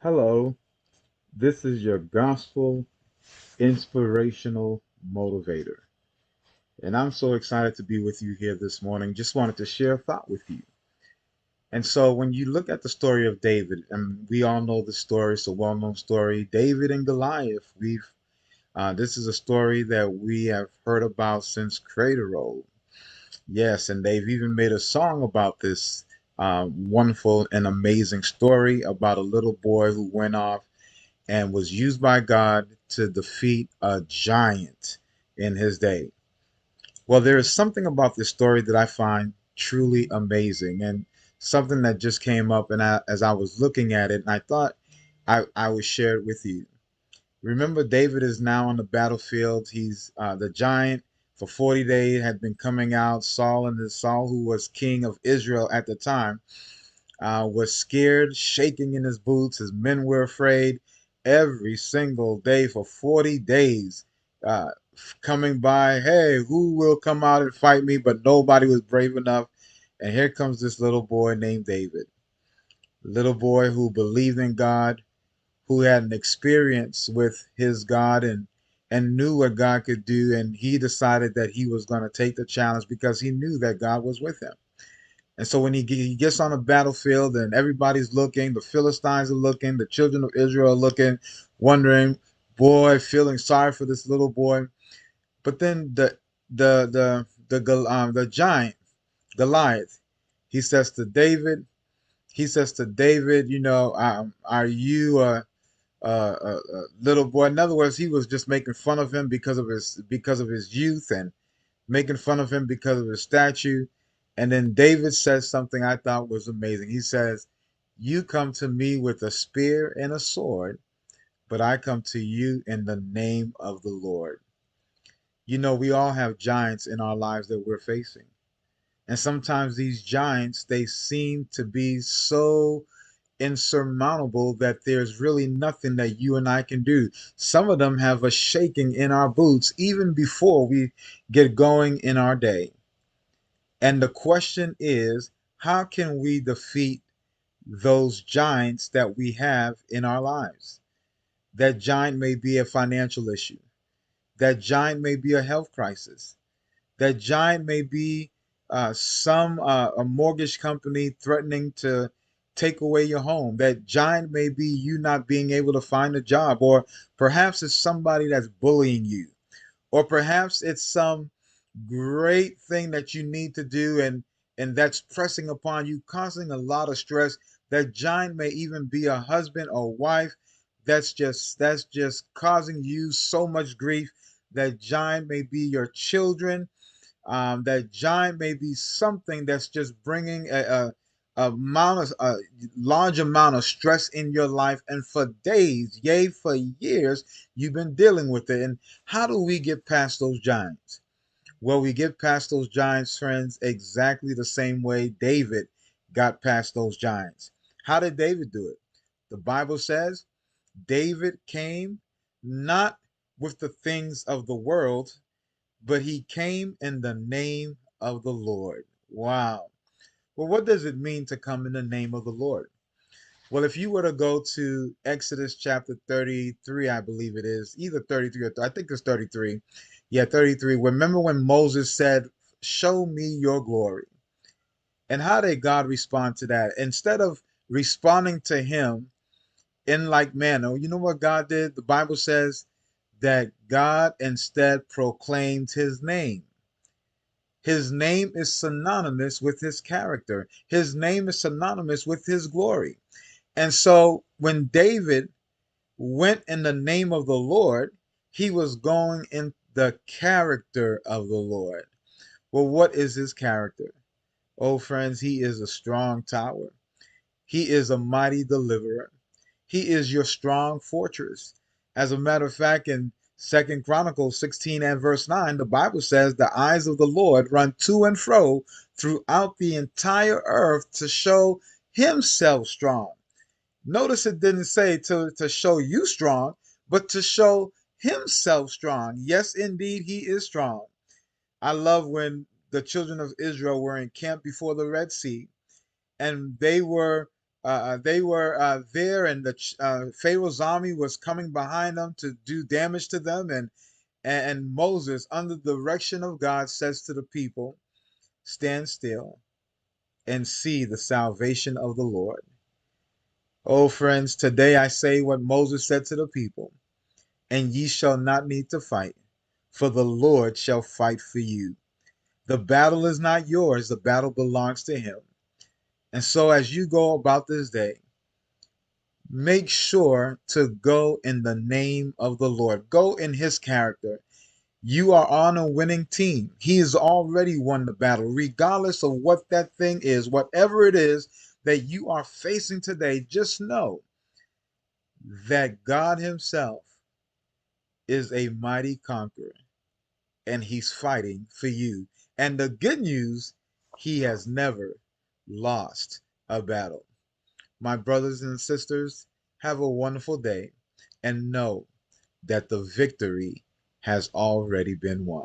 Hello, this is your gospel inspirational motivator. And I'm so excited to be with you here this morning. Just wanted to share a thought with you. And so, when you look at the story of David, and we all know the story, it's a well known story, David and Goliath. This is a story that we have heard about since cradle roll. Yes, and they've even made a song about this wonderful and amazing story about a little boy who went off and was used by God to defeat a giant in his day. Well, there is something about this story that I find truly amazing and something that just came up as I was looking at it, and I thought I would share it with you. Remember, David is now on the battlefield. He's the giant for 40 days had been coming out. Saul, who was king of Israel at the time, was scared, shaking in his boots. His men were afraid every single day for 40 days. Uh, Coming by, hey, who will come out and fight me? But nobody was brave enough. And here comes this little boy named David. Little boy who believed in God, who had an experience with his God and knew what God could do. And he decided that he was going to take the challenge because he knew that God was with him. And so when he gets on the battlefield and everybody's looking, the Philistines are looking, the children of Israel are looking, wondering, boy, feeling sorry for this little boy. But then the giant Goliath, he says to David, are you a little boy? In other words, he was just making fun of him because of his youth and making fun of him because of his statue. And then David says something I thought was amazing. He says, "You come to me with a spear and a sword, but I come to you in the name of the Lord." We all have giants in our lives that we're facing. And sometimes these giants, they seem to be so insurmountable that there's really nothing that you and I can do. Some of them have us shaking in our boots even before we get going in our day. And the question is, how can we defeat those giants that we have in our lives? That giant may be a financial issue. That giant may be a health crisis. That giant may be some a mortgage company threatening to take away your home. That giant may be you not being able to find a job, or perhaps it's somebody that's bullying you, or perhaps it's some great thing that you need to do and that's pressing upon you, causing a lot of stress. That giant may even be a husband or wife that's just causing you so much grief. That giant may be your children. That giant may be something that's just bringing a large amount of stress in your life, and for days, yea, for years, you've been dealing with it. And how do we get past those giants? Well, we get past those giants, friends, exactly the same way David got past those giants. How did David do it? The Bible says David came not with the things of the world, but he came in the name of the Lord. Wow. Well, what does it mean to come in the name of the Lord? Well, if you were to go to Exodus chapter 33, I believe it is, either 33 or I think it's 33. Yeah, 33. Remember when Moses said, "Show me your glory." And how did God respond to that? Instead of responding to him in like manner, you know what God did? The Bible says that God instead proclaimed his name. His name is synonymous with his character. His name is synonymous with his glory. And so when David went in the name of the Lord, he was going in the character of the Lord. Well, what is his character? Oh, friends, he is a strong tower. He is a mighty deliverer. He is your strong fortress. As a matter of fact, in Second Chronicles 16 and verse 9, the Bible says the eyes of the Lord run to and fro throughout the entire earth to show himself strong. Notice it didn't say to show you strong, but to show himself strong. Yes, indeed, he is strong. I love when the children of Israel were encamped before the Red Sea and they were They were there, and Pharaoh's army was coming behind them to do damage to them. And Moses, under the direction of God, says to the people, stand still and see the salvation of the Lord. Oh, friends, today I say what Moses said to the people, and ye shall not need to fight, for the Lord shall fight for you. The battle is not yours, the battle belongs to him. And so as you go about this day, make sure to go in the name of the Lord. Go in his character. You are on a winning team. He has already won the battle, regardless of what that thing is, whatever it is that you are facing today. Just know that God himself is a mighty conqueror, and he's fighting for you. And the good news, he has never lost a battle. My brothers and sisters, have a wonderful day, and know that the victory has already been won.